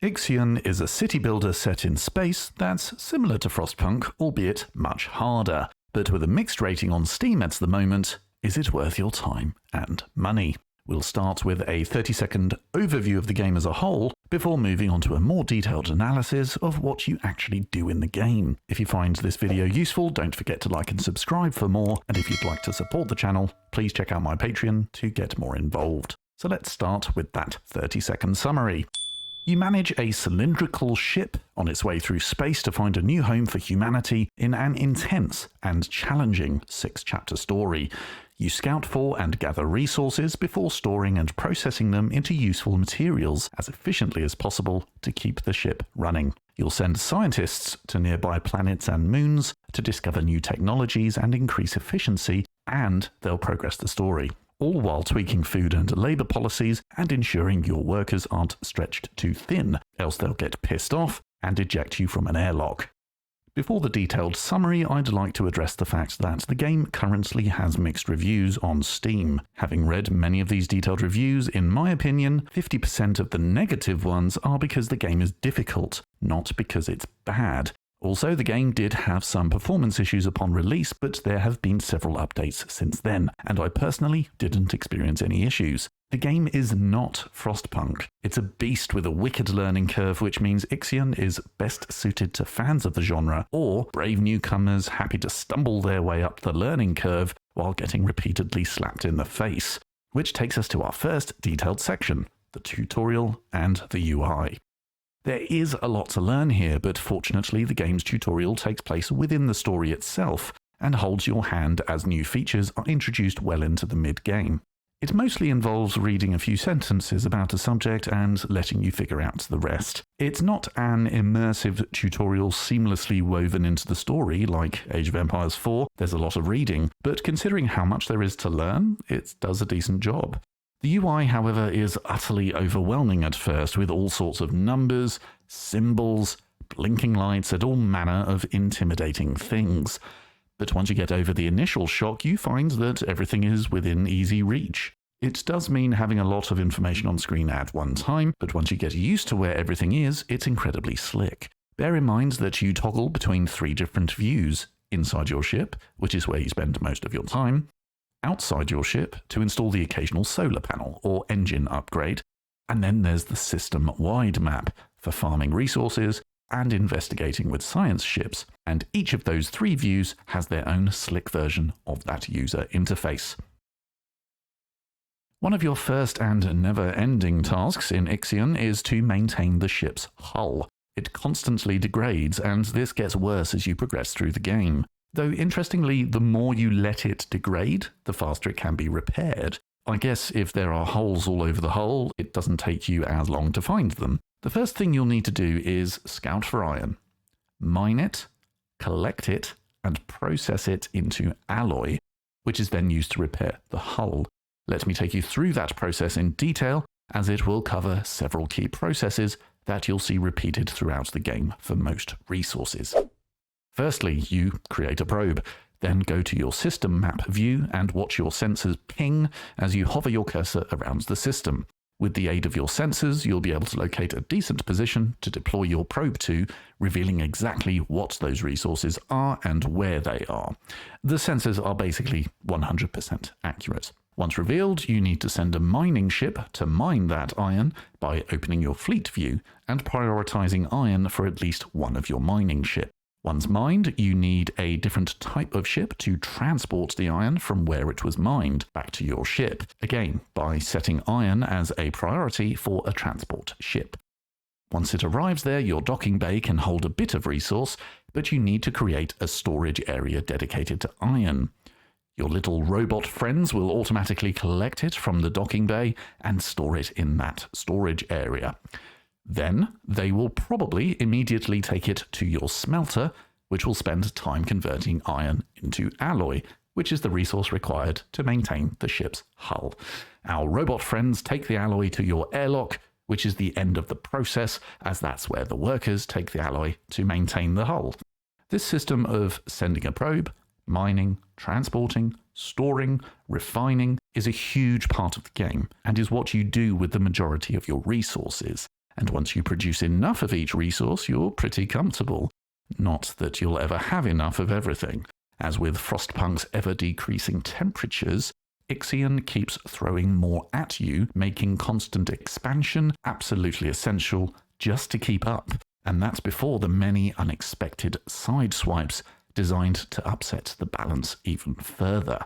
IXION is a city builder set in space that's similar to Frostpunk, albeit much harder. But with a mixed rating on Steam at the moment, is it worth your time and money? We'll start with a 30-second overview of the game as a whole, before moving on to a more detailed analysis of what you actually do in the game. If you find this video useful, don't forget to like and subscribe for more, and if you'd like to support the channel, please check out my Patreon to get more involved. So let's start with that 30-second summary. You manage a cylindrical ship on its way through space to find a new home for humanity in an intense and challenging 6-chapter story. You scout for and gather resources before storing and processing them into useful materials as efficiently as possible to keep the ship running. You'll send scientists to nearby planets and moons to discover new technologies and increase efficiency, and they'll progress the story, all while tweaking food and labour policies and ensuring your workers aren't stretched too thin, else they'll get pissed off and eject you from an airlock. Before the detailed summary, I'd like to address the fact that the game currently has mixed reviews on Steam. Having read many of these detailed reviews, in my opinion, 50% of the negative ones are because the game is difficult, not because it's bad. Also, the game did have some performance issues upon release, but there have been several updates since then, and I personally didn't experience any issues. The game is not Frostpunk. It's a beast with a wicked learning curve, which means IXION is best suited to fans of the genre, or brave newcomers happy to stumble their way up the learning curve while getting repeatedly slapped in the face. Which takes us to our first detailed section, the tutorial and the UI. There is a lot to learn here, but fortunately the game's tutorial takes place within the story itself and holds your hand as new features are introduced well into the mid-game. It mostly involves reading a few sentences about a subject and letting you figure out the rest. It's not an immersive tutorial seamlessly woven into the story like Age of Empires 4, there's a lot of reading, but considering how much there is to learn, it does a decent job. The UI, however, is utterly overwhelming at first, with all sorts of numbers, symbols, blinking lights, and all manner of intimidating things. But once you get over the initial shock, you find that everything is within easy reach. It does mean having a lot of information on screen at one time, but once you get used to where everything is, it's incredibly slick. Bear in mind that you toggle between 3 different views: inside your ship, which is where you spend most of your time, outside your ship to install the occasional solar panel or engine upgrade, and then there's the system-wide map for farming resources and investigating with science ships, and each of those 3 views has their own slick version of that user interface. One of your first and never-ending tasks in IXION is to maintain the ship's hull. It constantly degrades, and this gets worse as you progress through the game. Though interestingly, the more you let it degrade, the faster it can be repaired. I guess if there are holes all over the hull, it doesn't take you as long to find them. The first thing you'll need to do is scout for iron. Mine it, collect it, and process it into alloy, which is then used to repair the hull. Let me take you through that process in detail, as it will cover several key processes that you'll see repeated throughout the game for most resources. Firstly, you create a probe, then go to your system map view and watch your sensors ping as you hover your cursor around the system. With the aid of your sensors, you'll be able to locate a decent position to deploy your probe to, revealing exactly what those resources are and where they are. The sensors are basically 100% accurate. Once revealed, you need to send a mining ship to mine that iron by opening your fleet view and prioritizing iron for at least one of your mining ships. Once mined, you need a different type of ship to transport the iron from where it was mined back to your ship, again by setting iron as a priority for a transport ship. Once it arrives there, your docking bay can hold a bit of resource, but you need to create a storage area dedicated to iron. Your little robot friends will automatically collect it from the docking bay and store it in that storage area. Then they will probably immediately take it to your smelter, which will spend time converting iron into alloy, which is the resource required to maintain the ship's hull. Our robot friends take the alloy to your airlock, which is the end of the process, as that's where the workers take the alloy to maintain the hull. This system of sending a probe, mining, transporting, storing, refining is a huge part of the game, and is what you do with the majority of your resources. And once you produce enough of each resource, you're pretty comfortable. Not that you'll ever have enough of everything. As with Frostpunk's ever-decreasing temperatures, IXION keeps throwing more at you, making constant expansion absolutely essential just to keep up. And that's before the many unexpected side swipes designed to upset the balance even further.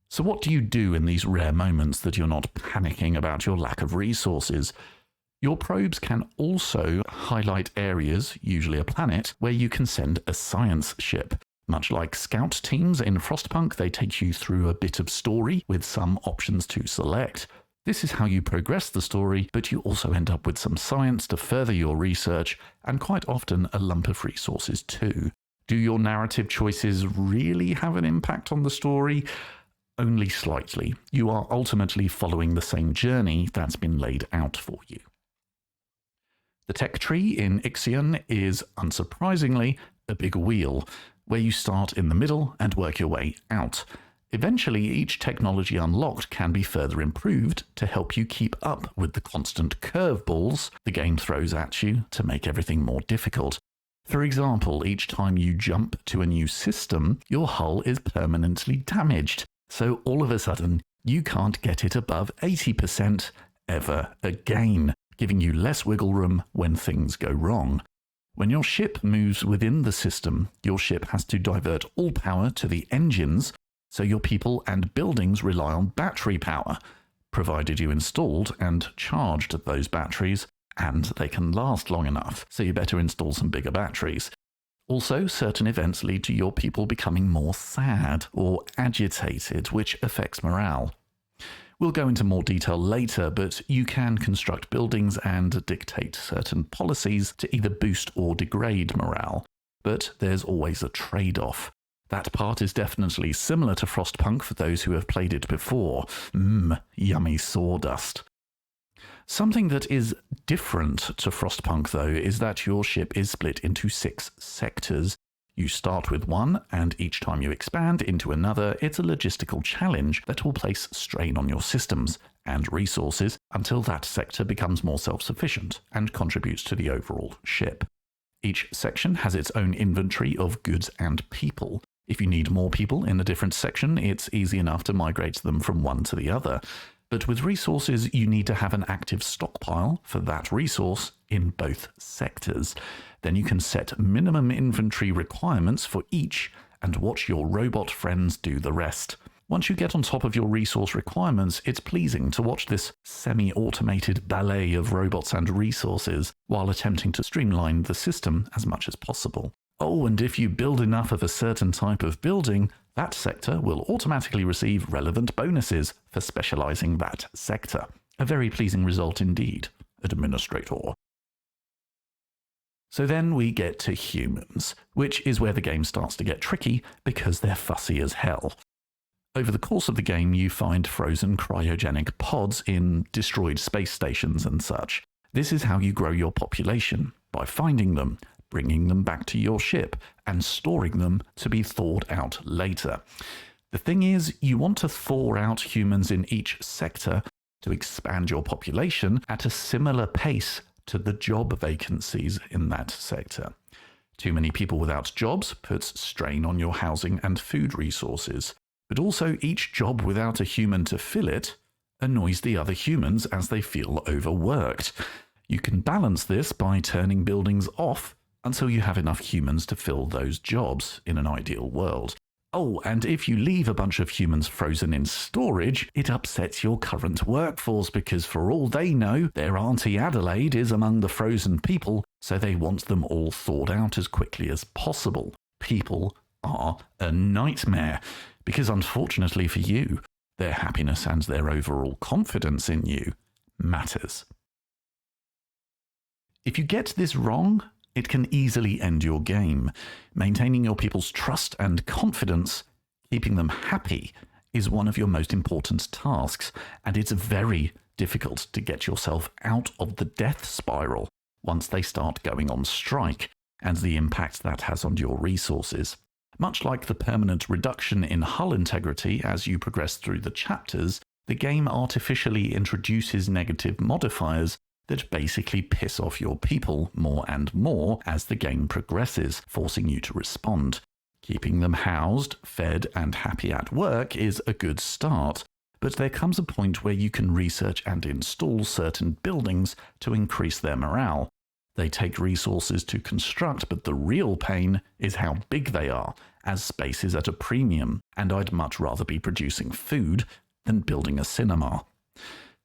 So what do you do in these rare moments that you're not panicking about your lack of resources? Your probes can also highlight areas, usually a planet, where you can send a science ship. Much like scout teams in Frostpunk, they take you through a bit of story with some options to select. This is how you progress the story, but you also end up with some science to further your research, and quite often a lump of resources too. Do your narrative choices really have an impact on the story? Only slightly. You are ultimately following the same journey that's been laid out for you. The tech tree in IXION is, unsurprisingly, a big wheel, where you start in the middle and work your way out. Eventually, each technology unlocked can be further improved to help you keep up with the constant curveballs the game throws at you to make everything more difficult. For example, each time you jump to a new system, your hull is permanently damaged, so all of a sudden you can't get it above 80% ever again, giving you less wiggle room when things go wrong. When your ship moves within the system, your ship has to divert all power to the engines, so your people and buildings rely on battery power, provided you installed and charged those batteries, and they can last long enough, so you better install some bigger batteries. Also, certain events lead to your people becoming more sad or agitated, which affects morale. We'll go into more detail later, but you can construct buildings and dictate certain policies to either boost or degrade morale. But there's always a trade-off. That part is definitely similar to Frostpunk for those who have played it before. Yummy sawdust. Something that is different to Frostpunk, though, is that your ship is split into 6 sectors. You start with one, and each time you expand into another, it's a logistical challenge that will place strain on your systems and resources until that sector becomes more self-sufficient and contributes to the overall ship. Each section has its own inventory of goods and people. If you need more people in a different section, it's easy enough to migrate them from one to the other. But with resources, you need to have an active stockpile for that resource in both sectors. Then you can set minimum inventory requirements for each and watch your robot friends do the rest. Once you get on top of your resource requirements, it's pleasing to watch this semi-automated ballet of robots and resources while attempting to streamline the system as much as possible. Oh, and if you build enough of a certain type of building, that sector will automatically receive relevant bonuses for specializing that sector. A very pleasing result indeed, Administrator. So then we get to humans, which is where the game starts to get tricky because they're fussy as hell. Over the course of the game, you find frozen cryogenic pods in destroyed space stations and such. This is how you grow your population, by finding them, bringing them back to your ship, and storing them to be thawed out later. The thing is, you want to thaw out humans in each sector to expand your population at a similar pace to the job vacancies in that sector. Too many people without jobs puts strain on your housing and food resources, but also each job without a human to fill it annoys the other humans as they feel overworked. You can balance this by turning buildings off until you have enough humans to fill those jobs in an ideal world. Oh, and if you leave a bunch of humans frozen in storage, it upsets your current workforce because for all they know, their Auntie Adelaide is among the frozen people, so they want them all thawed out as quickly as possible. People are a nightmare, because unfortunately for you, their happiness and their overall confidence in you matters. If you get this wrong, it can easily end your game. Maintaining your people's trust and confidence, keeping them happy, is one of your most important tasks, and it's very difficult to get yourself out of the death spiral once they start going on strike, and the impact that has on your resources. Much like the permanent reduction in hull integrity as you progress through the chapters, the game artificially introduces negative modifiers that basically piss off your people more and more as the game progresses, forcing you to respond. Keeping them housed, fed, and happy at work is a good start, but there comes a point where you can research and install certain buildings to increase their morale. They take resources to construct, but the real pain is how big they are, as space is at a premium, and I'd much rather be producing food than building a cinema.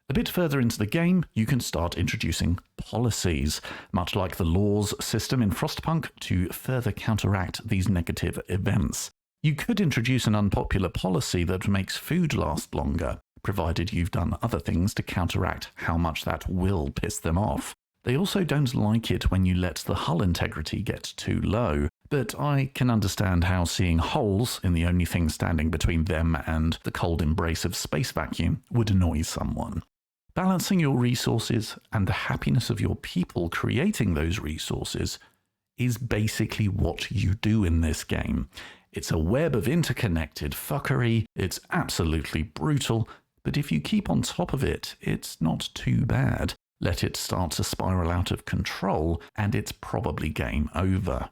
A bit further into the game, you can start introducing policies, much like the laws system in Frostpunk, to further counteract these negative events. You could introduce an unpopular policy that makes food last longer, provided you've done other things to counteract how much that will piss them off. They also don't like it when you let the hull integrity get too low, but I can understand how seeing holes in the only thing standing between them and the cold embrace of space vacuum would annoy someone. Balancing your resources and the happiness of your people creating those resources is basically what you do in this game. It's a web of interconnected fuckery, it's absolutely brutal, but if you keep on top of it, it's not too bad. Let it start to spiral out of control, and it's probably game over.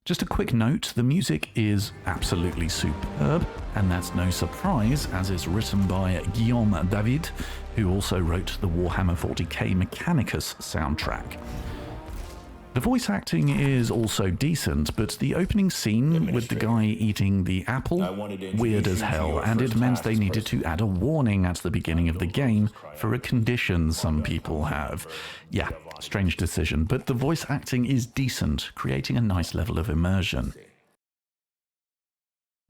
Just a quick note, the music is absolutely superb, and that's no surprise, as it's written by Guillaume David, who also wrote the Warhammer 40k Mechanicus soundtrack. The voice acting is also decent, but the opening scene with the guy eating the apple, weird as hell, and it meant they needed to add a warning at the beginning of the game for a condition some people have. Yeah, strange decision, but the voice acting is decent, creating a nice level of immersion.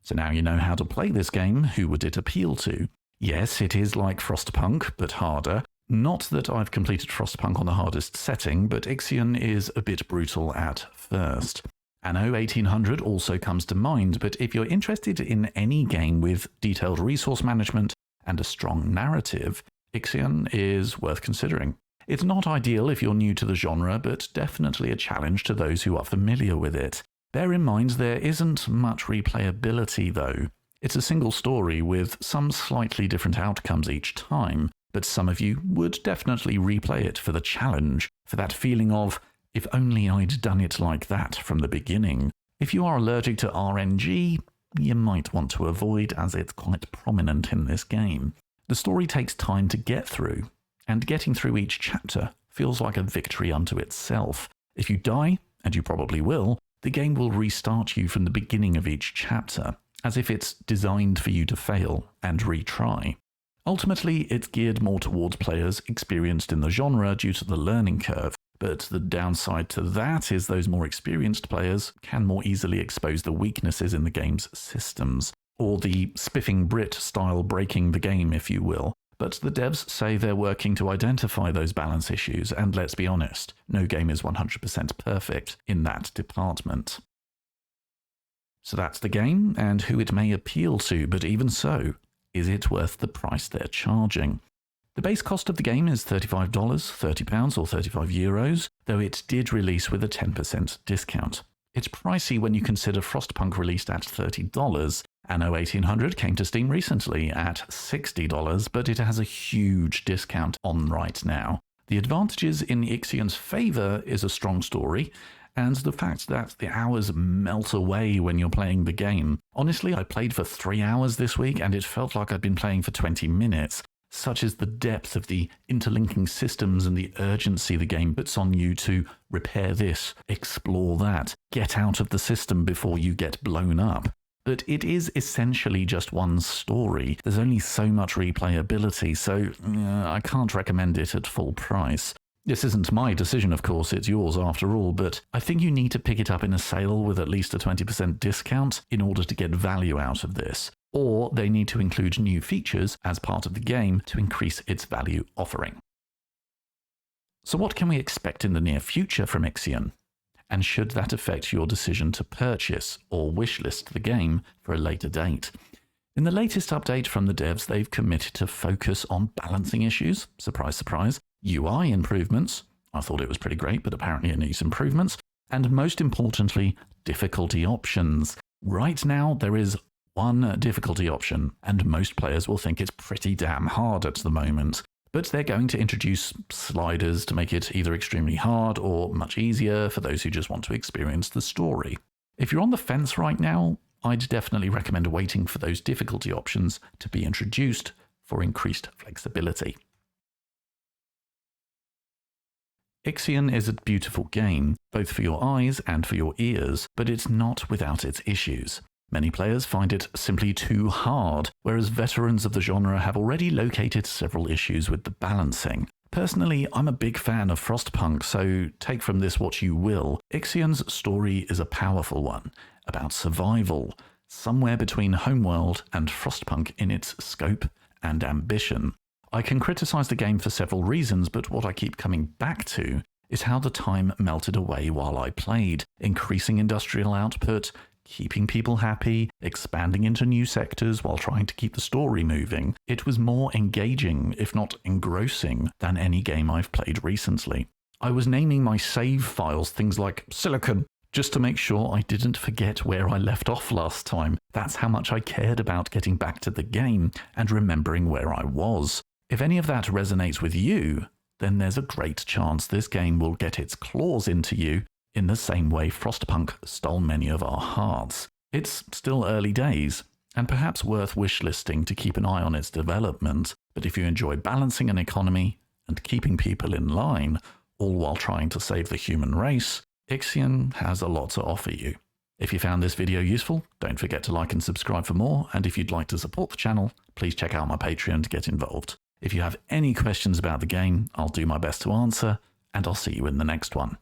So now you know how to play this game. Who would it appeal to? Yes, it is like Frostpunk, but harder. Not that I've completed Frostpunk on the hardest setting, but IXION is a bit brutal at first. Anno 1800 also comes to mind, but if you're interested in any game with detailed resource management and a strong narrative, IXION is worth considering. It's not ideal if you're new to the genre, but definitely a challenge to those who are familiar with it. Bear in mind there isn't much replayability though. It's a single story with some slightly different outcomes each time, but some of you would definitely replay it for the challenge, for that feeling of, if only I'd done it like that from the beginning. If you are allergic to RNG, you might want to avoid, as it's quite prominent in this game. The story takes time to get through, and getting through each chapter feels like a victory unto itself. If you die, and you probably will, the game will restart you from the beginning of each chapter, as if it's designed for you to fail and retry. Ultimately, it's geared more towards players experienced in the genre due to the learning curve, but the downside to that is those more experienced players can more easily expose the weaknesses in the game's systems, or the spiffing Brit style breaking the game, if you will. But the devs say they're working to identify those balance issues, and let's be honest, no game is 100% perfect in that department. So that's the game, and who it may appeal to, but even so, is it worth the price they're charging? The base cost of the game is $35, £30 or €35, though it did release with a 10% discount. It's pricey when you consider Frostpunk released at $30. Anno 1800 came to Steam recently at $60, but it has a huge discount on right now. The advantages in IXION's favour is a strong story, and the fact that the hours melt away when you're playing the game. Honestly, I played for 3 hours this week, and it felt like I'd been playing for 20 minutes. Such is the depth of the interlinking systems and the urgency the game puts on you to repair this, explore that, get out of the system before you get blown up. But it is essentially just one story. There's only so much replayability, so I can't recommend it at full price. This isn't my decision, of course, it's yours after all, but I think you need to pick it up in a sale with at least a 20% discount in order to get value out of this. Or they need to include new features as part of the game to increase its value offering. So what can we expect in the near future from IXION? And should that affect your decision to purchase or wishlist the game for a later date? In the latest update from the devs, they've committed to focus on balancing issues, surprise, surprise, UI improvements, I thought it was pretty great, but apparently it needs improvements, and most importantly, difficulty options. Right now, there is one difficulty option, and most players will think it's pretty damn hard at the moment. But they're going to introduce sliders to make it either extremely hard or much easier for those who just want to experience the story. If you're on the fence right now, I'd definitely recommend waiting for those difficulty options to be introduced for increased flexibility. IXION is a beautiful game, both for your eyes and for your ears, but it's not without its issues. Many players find it simply too hard, whereas veterans of the genre have already located several issues with the balancing. Personally, I'm a big fan of Frostpunk, so take from this what you will. IXION's story is a powerful one, about survival, somewhere between Homeworld and Frostpunk in its scope and ambition. I can criticize the game for several reasons, but what I keep coming back to is how the time melted away while I played, increasing industrial output, keeping people happy, expanding into new sectors while trying to keep the story moving. It was more engaging, if not engrossing, than any game I've played recently. I was naming my save files things like Silicon, just to make sure I didn't forget where I left off last time. That's how much I cared about getting back to the game and remembering where I was. If any of that resonates with you, then there's a great chance this game will get its claws into you in the same way Frostpunk stole many of our hearts. It's still early days, and perhaps worth wishlisting to keep an eye on its development, but if you enjoy balancing an economy and keeping people in line, all while trying to save the human race, IXION has a lot to offer you. If you found this video useful, don't forget to like and subscribe for more, and if you'd like to support the channel, please check out my Patreon to get involved. If you have any questions about the game, I'll do my best to answer, and I'll see you in the next one.